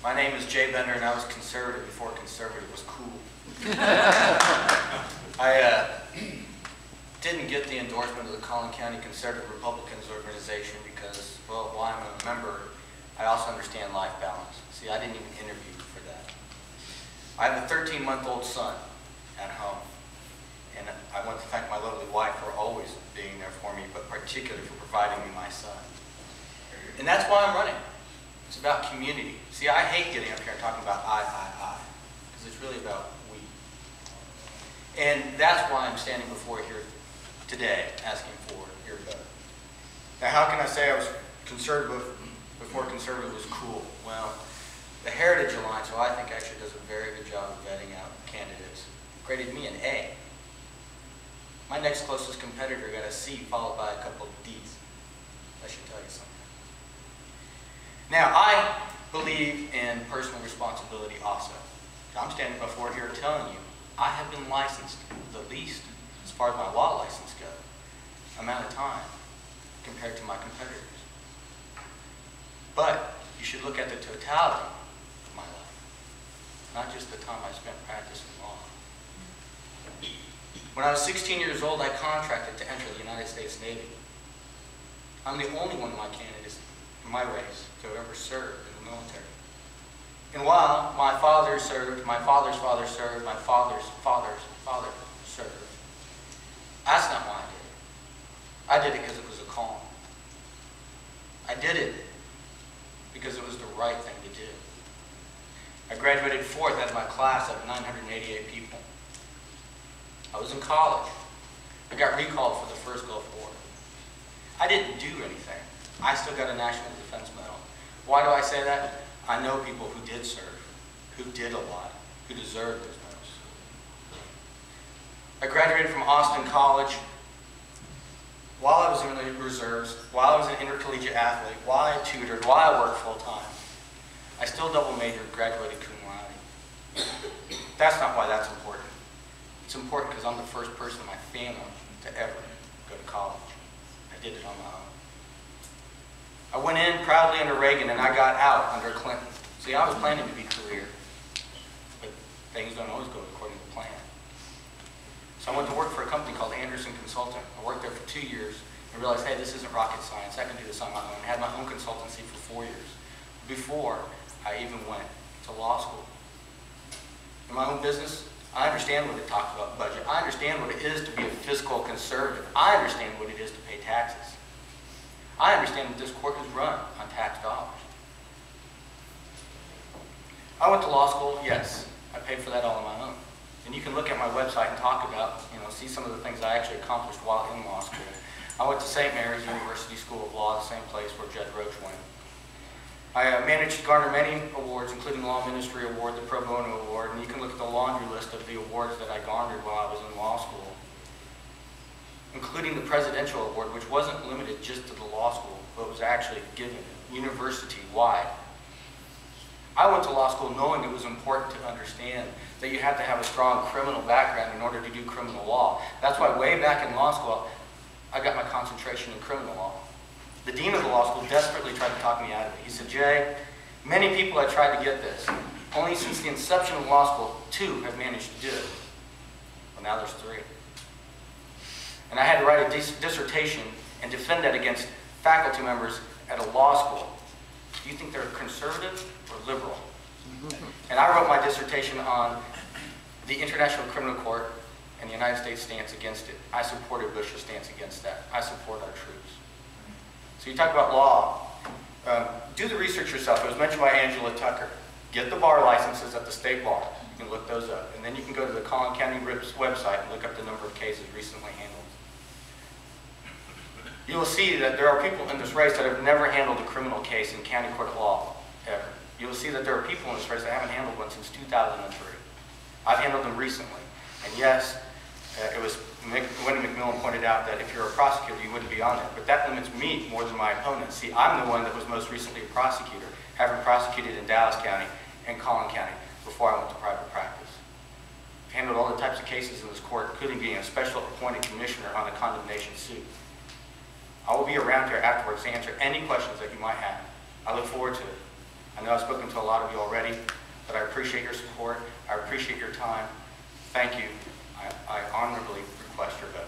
My name is Jay Bender, and I was conservative before conservative was cool. I didn't get the endorsement of the Collin County Conservative Republicans organization because, well, while I'm a member, I also understand life balance. See, I didn't even interview for that. I have a 13-month-old son at home, and I want to thank my lovely wife for always being there for me, but particularly for providing me my son. And that's why I'm running. It's about community. See, I hate getting up here and talking about I, because it's really about we. And that's why I'm standing before you here today, asking for your vote. Now, how can I say I was conservative before conservative was cool? Well, the Heritage Alliance, who I think actually does a very good job of vetting out candidates, graded me an A. My next closest competitor got a C, followed by a couple of D's. That should tell you something. Now, I believe in personal responsibility also. I'm standing before here telling you I have been licensed the least, as far as my law license goes, amount of time compared to my competitors. But you should look at the totality of my life, not just the time I spent practicing law. When I was 16 years old, I contracted to enter the United States Navy. I'm the only one of my candidates in my race to ever serve in the military. And while my father served, my father's father served, my father's father's father served, that's not why I did it. I did it because it was a calling. I did it because it was the right thing to do. I graduated 4th out of my class of 988 people. I was in college. I got recalled for the first Gulf War. I didn't do anything. I still got a National Defense Medal. Why do I say that? I know people who did serve, who did a lot, who deserved those medals. I graduated from Austin College while I was in the reserves, while I was an intercollegiate athlete, while I tutored, while I worked full-time. I still double majored, graduated cum laude. That's not why that's important. It's important because I'm the first person in my family to ever go to college. I did it on my own. I went in proudly under Reagan and I got out under Clinton. See, I was planning to be a career, but things don't always go according to plan. So I went to work for a company called Anderson Consulting. I worked there for 2 years and realized, hey, this isn't rocket science. I can do this on my own. I had my own consultancy for 4 years before I even went to law school. In my own business, I understand what it talks about budget. I understand what it is to be a fiscal conservative. I understand what it is to pay taxes. I understand that this court is run on tax dollars. I went to law school, yes. I paid for that all on my own. And you can look at my website and talk about, see some of the things I actually accomplished while in law school. I went to St. Mary's University School of Law, the same place where Judge Roach went. I managed to garner many awards, including the Law Ministry Award, the Pro Bono Award, and you can look at the laundry list of the awards that I garnered while I was in law school, including the Presidential Award, which wasn't limited just to the law school, but was actually given university-wide. I went to law school knowing it was important to understand that you have to have a strong criminal background in order to do criminal law. That's why way back in law school, I got my concentration in criminal law. The dean of the law school desperately tried to talk me out of it. He said, Jay, many people have tried to get this. Only since the inception of law school, 2 have managed to do it. Well, now there's 3. And I had to write a dissertation and defend that against faculty members at a law school. Do you think they're conservative or liberal? And I wrote my dissertation on the International Criminal Court and the United States stance against it. I supported Bush's stance against that. I support our troops. So you talk about law. Do the research yourself. It was mentioned by Angela Tucker. Get the bar licenses at the state bar. You can look those up. And then you can go to the Collin County RIPS website and look up the number of cases recently handled. You will see that there are people in this race that have never handled a criminal case in county court of law, ever. You will see that there are people in this race that haven't handled one since 2003. I've handled them recently. And yes, it was Wendy McMillan pointed out that if you're a prosecutor, you wouldn't be on it. But that limits me more than my opponents. See, I'm the one that was most recently a prosecutor, having prosecuted in Dallas County and Collin County before I went to private practice. I've handled all the types of cases in this court, including being a special appointed commissioner on a condemnation suit. I will be around here afterwards to answer any questions that you might have. I look forward to it. I know I've spoken to a lot of you already, but I appreciate your support. I appreciate your time. Thank you. I honorably request your vote.